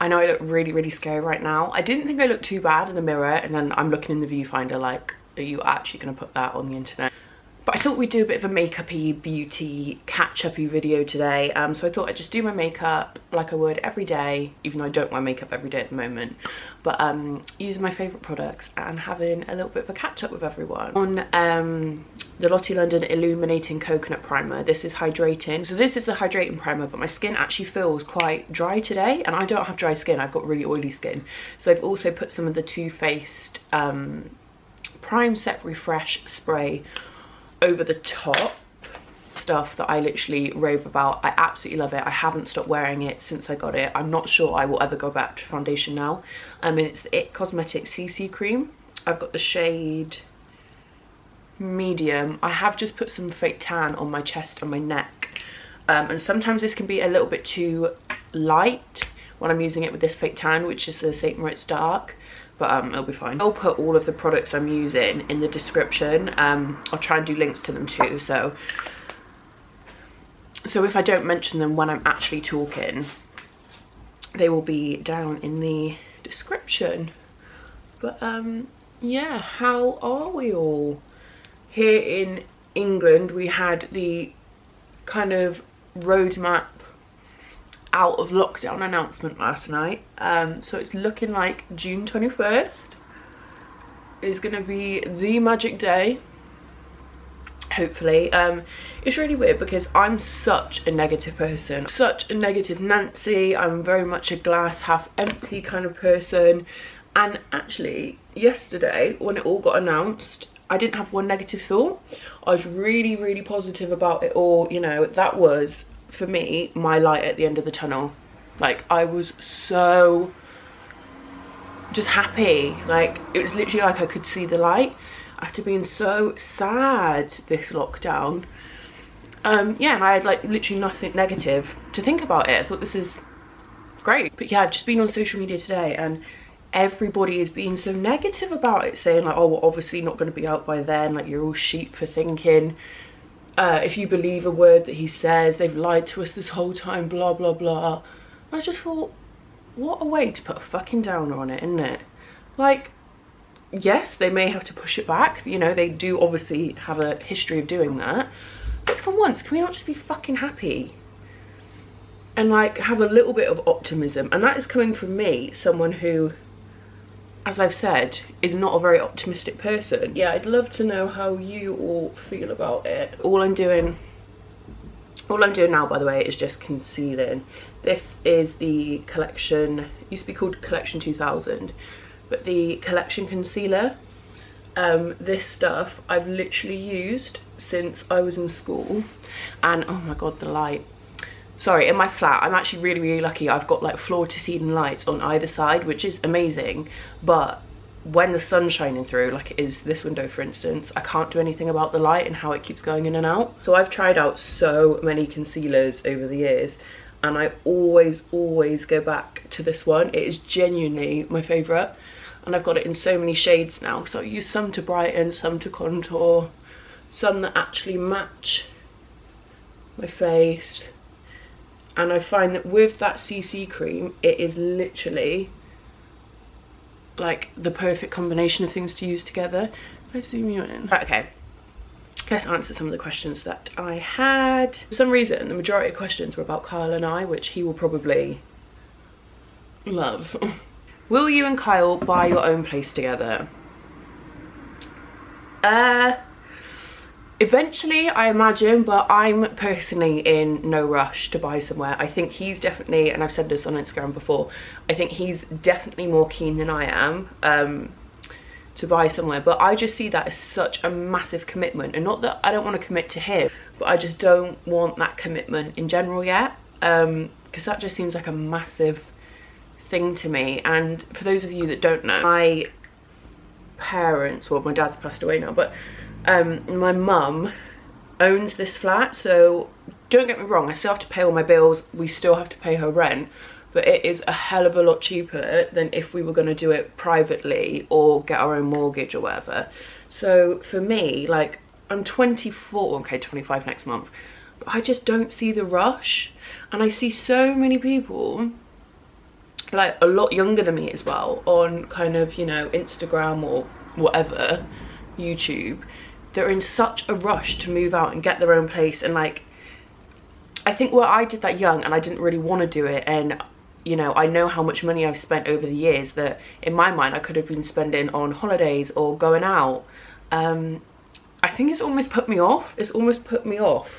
I know I look really, really scary right now. I didn't think I looked too bad in the mirror, and then I'm looking in the viewfinder like, are you actually going to put that on the internet? But I thought we'd do a bit of a makeup-y, beauty, catch-up-y video today. So I thought I'd just do my makeup like I would every day, even though I don't wear makeup every day at the moment. But using my favourite products and having a little bit of a catch-up with everyone. On the Lottie London Illuminating Coconut Primer, this is hydrating. So this is the hydrating primer, but my skin actually feels quite dry today. And I don't have dry skin, I've got really oily skin. So I've also put some of the Too Faced Prime Set Refresh spray over the top. Stuff that I literally rave about. I absolutely love it. I haven't stopped wearing it since I got it. I'm not sure I will ever go back to foundation now. And it's the It Cosmetics CC cream. I've got the shade medium. I have just put some fake tan on my chest and my neck. And sometimes this can be a little bit too light when I'm using it with this fake tan, which is the St. Moritz Dark. But it'll be fine. I'll put all of the products I'm using in the description. I'll try and do links to them too. So if I don't mention them when I'm actually talking, they will be down in the description. But yeah, how are we all? Here in England, we had the kind of roadmap out of lockdown announcement last night. So it's looking like June 21st is gonna be the magic day, hopefully. It's really weird because I'm such a negative person, such a negative Nancy. I'm very much a glass half empty kind of person, and actually yesterday when it all got announced, I didn't have one negative thought. I was really, really positive about it all. You know, that was, for me, my light at the end of the tunnel. Like, I was so just happy. Like, it was literally like I could see the light after being so sad this lockdown. Yeah, and I had like literally nothing negative to think about it. I thought this is great. But yeah, I've just been on social media today and everybody is being so negative about it, saying like, oh, we're obviously not going to be out by then, like you're all sheep for thinking. If you believe a word that he says, they've lied to us this whole time, blah, blah, blah. I just thought, what a way to put a fucking downer on it, isn't it? Like, yes, they may have to push it back. You know, they do obviously have a history of doing that. But for once, can we not just be fucking happy? And like, have a little bit of optimism. And that is coming from me, someone who, as I've said, is not a very optimistic person. Yeah, I'd love to know how you all feel about it. All I'm doing now, by the way, is just concealing. This is the collection, it used to be called Collection 2000, but the collection concealer. This stuff I've literally used since I was in school, and oh my god, the light. Sorry, in my flat, I'm actually really, really lucky. I've got like floor to ceiling lights on either side, which is amazing. But when the sun's shining through, like it is this window, for instance, I can't do anything about the light and how it keeps going in and out. So I've tried out so many concealers over the years, and I always go back to this one. It is genuinely my favourite, and I've got it in so many shades now. So I use some to brighten, some to contour, some that actually match my face. And I find that with that CC cream, it is literally like the perfect combination of things to use together. Can I zoom you in? Right, okay, let's answer some of the questions that I had. For some reason, the majority of questions were about Kyle and I, which he will probably love. Will you and Kyle buy your own place together? Eventually, I imagine, but I'm personally in no rush to buy somewhere. I think he's definitely, and I've said this on Instagram before, I think he's definitely more keen than I am to buy somewhere. But I just see that as such a massive commitment. And not that I don't want to commit to him, but I just don't want that commitment in general yet. Because that just seems like a massive thing to me. And for those of you that don't know, my parents, well, my dad's passed away now, but my mum owns this flat. So don't get me wrong, I still have to pay all my bills, we still have to pay her rent, but it is a hell of a lot cheaper than if we were going to do it privately or get our own mortgage or whatever. So for me, like, I'm 24, okay, 25 next month, but I just don't see the rush. And I see so many people like a lot younger than me as well, on kind of, you know, Instagram or whatever, YouTube, they're in such a rush to move out and get their own place. And like, I think, well, I did that young and I didn't really want to do it, and you know, I know how much money I've spent over the years that in my mind I could have been spending on holidays or going out. I think it's almost put me off. It's almost put me off,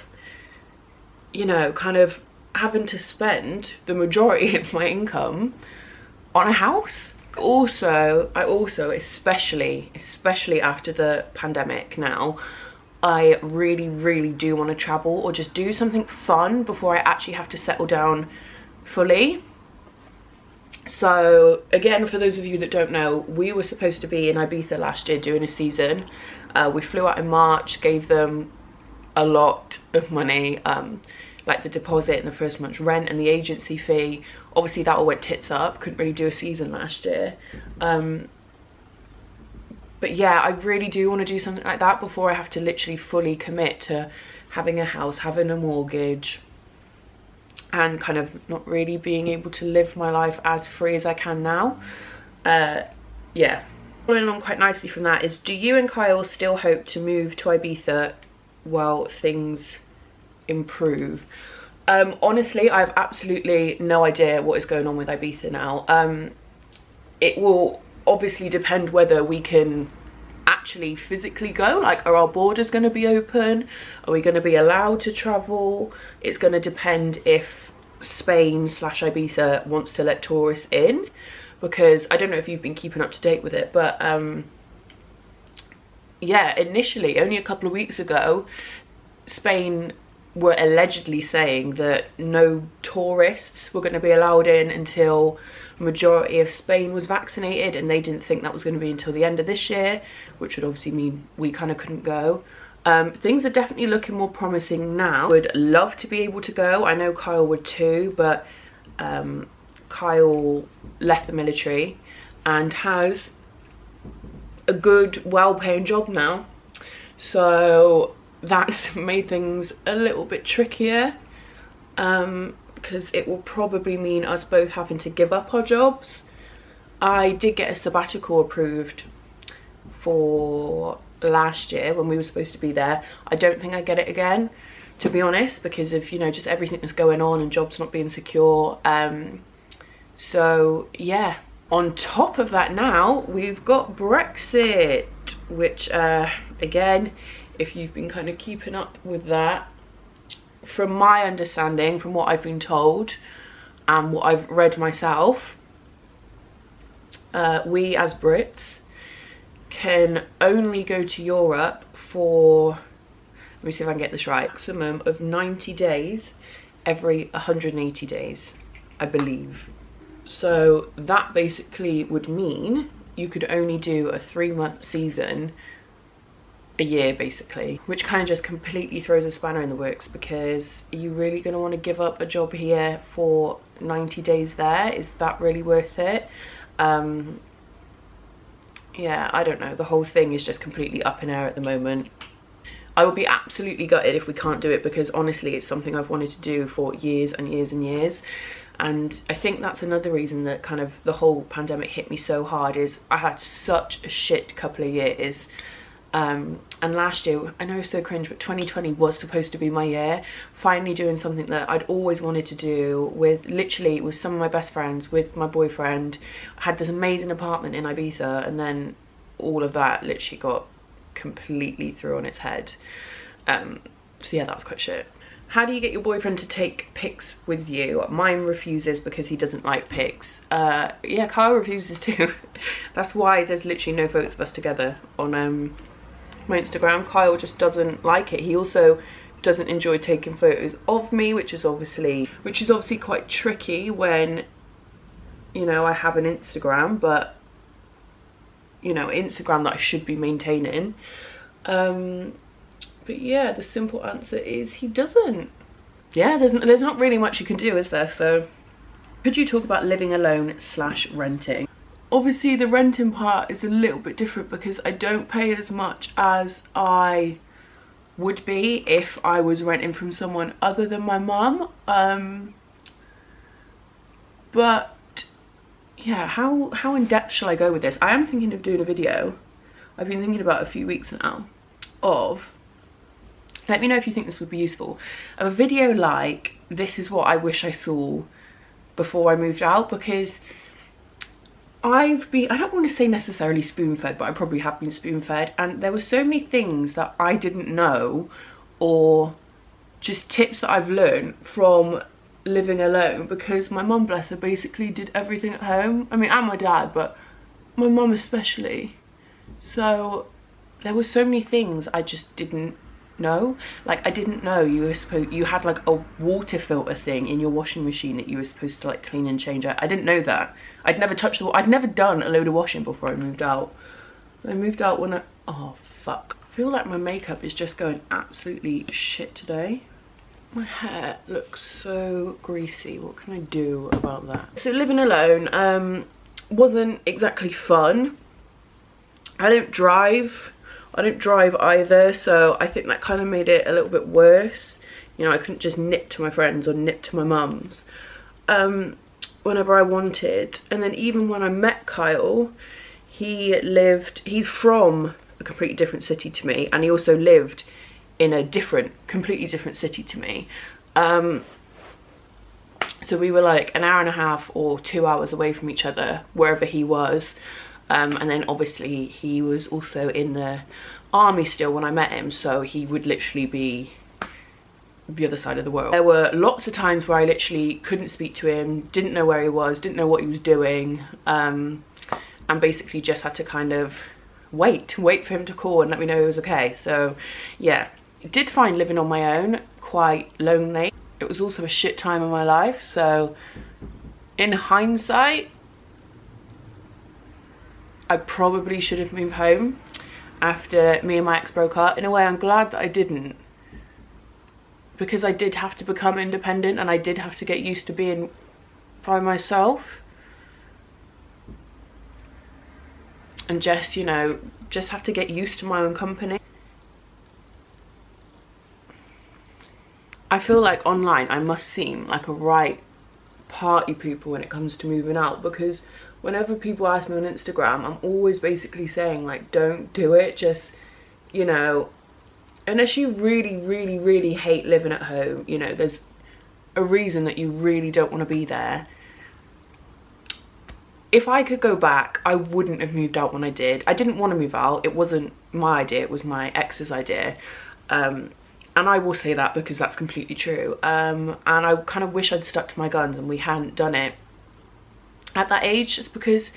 you know, kind of having to spend the majority of my income on a house. I also especially after the pandemic now, I really do want to travel or just do something fun before I actually have to settle down fully. So again, for those of you that don't know, we were supposed to be in Ibiza last year doing a season. We flew out in March, gave them a lot of money, like the deposit and the first month's rent and the agency fee. Obviously that all went tits up, couldn't really do a season last year. But yeah, I really do want to do something like that before I have to literally fully commit to having a house, having a mortgage, and kind of not really being able to live my life as free as I can now. Yeah. Following on quite nicely from that is, do you and Kyle still hope to move to Ibiza while things improve? Honestly, I have absolutely no idea what is going on with Ibiza now. It will obviously depend whether we can actually physically go, like, are our borders going to be open? Are we going to be allowed to travel? It's going to depend if Spain/Ibiza wants to let tourists in, because I don't know if you've been keeping up to date with it, but yeah, initially only a couple of weeks ago Spain were allegedly saying that no tourists were going to be allowed in until majority of Spain was vaccinated, and they didn't think that was going to be until the end of this year, which would obviously mean we kind of couldn't go. Things are definitely looking more promising now. Would love to be able to go. I know Kyle would too, but Kyle left the military and has a good, well-paying job now, so that's made things a little bit trickier, because it will probably mean us both having to give up our jobs. I did get a sabbatical approved for last year when we were supposed to be there. I don't think I get it again, to be honest, because of, you know, just everything that's going on and jobs not being secure. So yeah, on top of that now we've got Brexit, which again, if you've been kind of keeping up with that, from my understanding, from what I've been told and what I've read myself, we as Brits can only go to Europe for, let me see if I can get this right, maximum of 90 days every 180 days, I believe. So that basically would mean you could only do a 3-month season a year, basically, which kind of just completely throws a spanner in the works, because are you really going to want to give up a job here for 90 days there? Is that really worth it? Yeah, I don't know. The whole thing is just completely up in air at the moment. I will be absolutely gutted if we can't do it, because honestly it's something I've wanted to do for years and years and years. And I think that's another reason that kind of the whole pandemic hit me so hard, is I had such a shit couple of years. And last year, I know it's so cringe, but 2020 was supposed to be my year, finally doing something that I'd always wanted to do, with literally with some of my best friends, with my boyfriend. I had this amazing apartment in Ibiza, and then all of that literally got completely thrown on its head. So yeah, that was quite shit. How do you get your boyfriend to take pics with you? Mine refuses because he doesn't like pics. Yeah, Kyle refuses too. That's why there's literally no photos of us together on my Instagram. Kyle just doesn't like it. He also doesn't enjoy taking photos of me, which is obviously quite tricky when, you know, I have an Instagram, but, you know, Instagram that I should be maintaining. But yeah, the simple answer is he doesn't. Yeah, there's not really much you can do, is there? So could you talk about living alone / renting? Obviously the renting part is a little bit different, because I don't pay as much as I would be if I was renting from someone other than my mum. But yeah, how in depth shall I go with this? I am thinking of doing a video. I've been thinking about a few weeks now of, let me know if you think this would be useful, a video like, this is what I wish I saw before I moved out, because I don't want to say necessarily spoon-fed, but I probably have been spoon-fed, and there were so many things that I didn't know, or just tips that I've learned from living alone, because my mum, bless her, basically did everything at home. I mean, and my dad, but my mum especially. So there were so many things I just didn't know. Like, I didn't know you had like a water filter thing in your washing machine that you were supposed to like clean and change out. I didn't know that. I'd never touched I'd never done a load of washing before I moved out. I moved out when oh fuck. I feel like my makeup is just going absolutely shit today. My hair looks so greasy. What can I do about that? So living alone wasn't exactly fun. I don't drive either, so I think that kind of made it a little bit worse. You know, I couldn't just nip to my friends or nip to my mum's whenever I wanted. And then even when I met Kyle, he's from a completely different city to me, and he also lived in a completely different city to me. So we were like an hour and a half or 2 hours away from each other, wherever he was. And then obviously he was also in the army still when I met him, so he would literally be the other side of the world. There were lots of times where I literally couldn't speak to him, didn't know where he was, didn't know what he was doing, and basically just had to kind of wait for him to call and let me know he was okay. So yeah, did find living on my own quite lonely. It was also a shit time in my life, so in hindsight, I probably should have moved home after me and my ex broke up. In a way, I'm glad that I didn't, because I did have to become independent and I did have to get used to being by myself. And just, you know, just have to get used to my own company. I feel like online I must seem like a right party pooper when it comes to moving out, because whenever people ask me on Instagram, I'm always basically saying like, don't do it. Just, you know, unless you really hate living at home, you know, there's a reason that you really don't want to be there. If I could go back, I wouldn't have moved out when I did. I didn't want to move out. It wasn't my idea, it was my ex's idea. And I will say that because that's completely true. And I kind of wish I'd stuck to my guns and we hadn't done it at that age, just because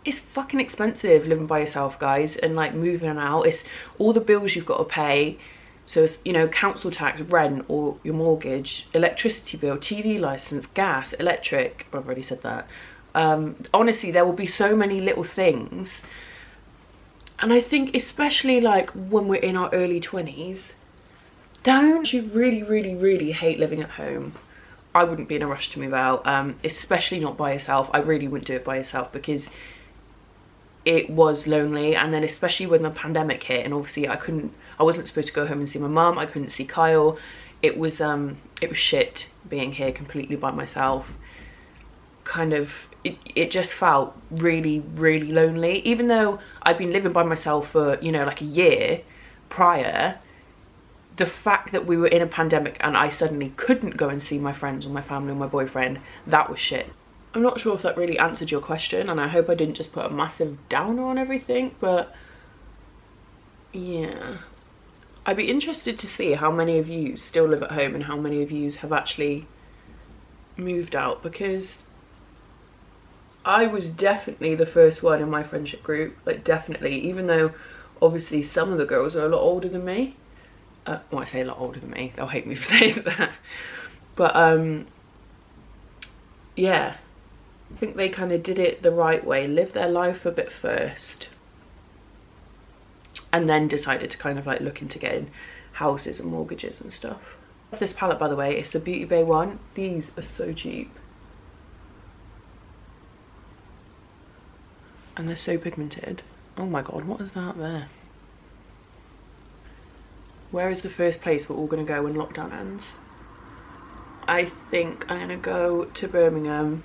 it's fucking expensive living by yourself, guys, and like moving out. It's all the bills you've got to pay. So it's, you know, council tax, rent, or your mortgage, electricity bill, TV license, gas, electric. I've already said that. Honestly, there will be so many little things. And I think especially like when we're in our early 20s, don't you really hate living at home, I wouldn't be in a rush to move out, especially not by yourself. I really wouldn't do it by yourself because it was lonely. And then especially when the pandemic hit, and obviously I wasn't supposed to go home and see my mum, I couldn't see Kyle. It was shit being here completely by myself. Kind of, it just felt really lonely, even though I'd been living by myself for, you know, like a year prior. The fact that we were in a pandemic and I suddenly couldn't go and see my friends or my family or my boyfriend, that was shit. I'm not sure if that really answered your question, and I hope I didn't just put a massive downer on everything, but yeah. I'd be interested to see how many of you still live at home and how many of you have actually moved out, because I was definitely the first one in my friendship group, like definitely, even though obviously some of the girls are a lot older than me. Well, I say a lot older than me, they'll hate me for saying that. But yeah, I think they kind of did it the right way, lived their life a bit first, and then decided to kind of like look into getting houses and mortgages and stuff. This palette, by the way, it's the Beauty Bay one. These are so cheap. And they're so pigmented. Oh my god, what is that there? Where is the first place we're all going to go when lockdown ends? I think I'm going to go to Birmingham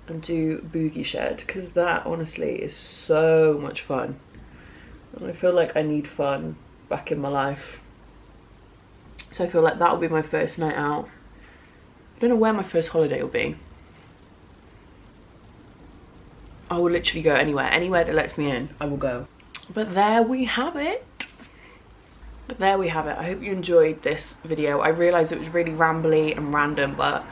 and do boogie shed, because that honestly is so much fun. And I feel like I need fun back in my life. So I feel like that'll be my first night out. I don't know where my first holiday will be. I will literally go anywhere that lets me in, I will go. But there we have it. I hope you enjoyed this video. I realised it was really rambly and random, but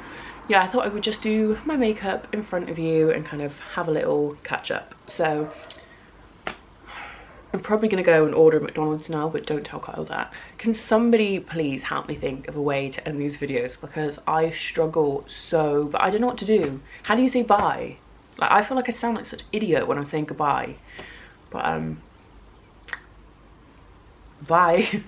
yeah, I thought I would just do my makeup in front of you and kind of have a little catch up. So I'm probably gonna go and order McDonald's now, but don't tell Kyle that. Can somebody please help me think of a way to end these videos, because I struggle so, but I don't know what to do. How do you say bye? Like, I feel like I sound like such an idiot when I'm saying goodbye. But bye.